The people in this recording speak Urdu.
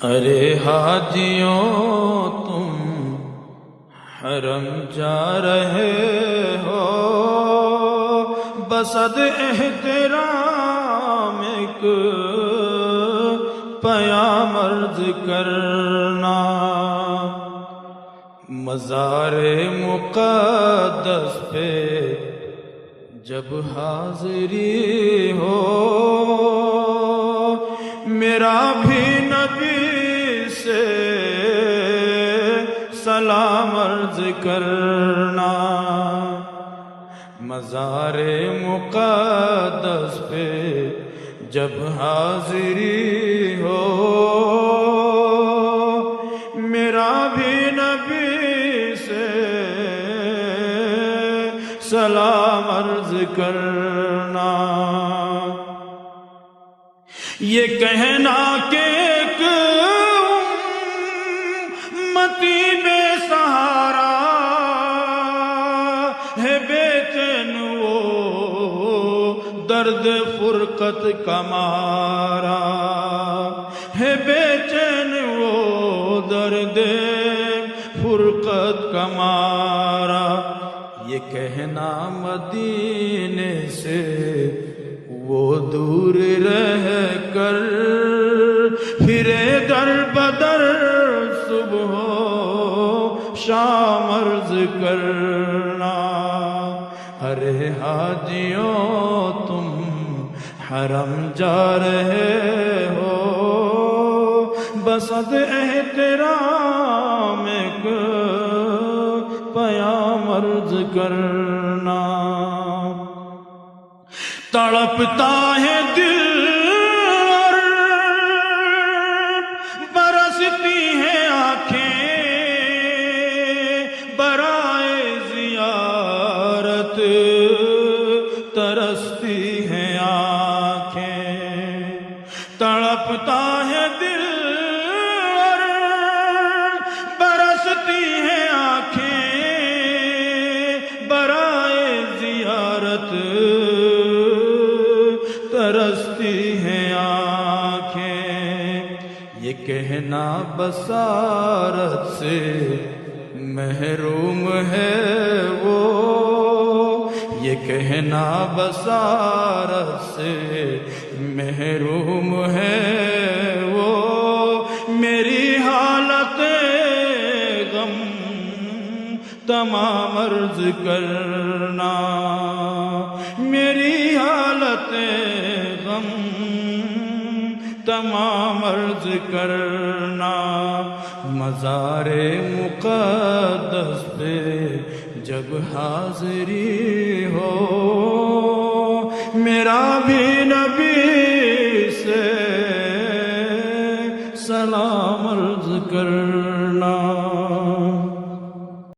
ارے حاجیوں تم حرم جا رہے ہو، بصد احترام ایک پیام عرض کرنا، مزار مقدس پہ جب حاضری ہو، میرا بھی نبی سے سلام عرض کرنا، مزار مقدس پہ جب حاضری ہو، میرا بھی نبی سے سلام عرض کرنا۔ یہ کہنا کہ ایک امتی بے سہارا ہے، بے چین وہ درد فرقت کا مارا ہے، بے چین وہ درد فرقت کا مارا، یہ کہنا مدینے سے وہ دور رہ کر پھرے در بدر صبح و شام عرض کرنا۔ ارے حاجیوں تم حرم جا رہے ہو، بصد احترام ایک پیام عرض کرنا، تڑپتا ہے دل اور برستی ہیں آنکھیں، برائے زیارت ترستی ہیں آنکھیں، تڑپتا ہے دل اور برستی ہیں آنکھیں، برائے زیارت ترستی ہیں آنکھیں، یہ کہنا بصارت سے محروم ہے وہ، یہ کہنا بصارت سے محروم ہے وہ، میری حالت غم تمام عرض کرنا، میری حالت غم تمام عرض کرنا، مزار مقدس پہ جب حاضری ہو، میرا بھی نبی سے سلام عرض کرنا۔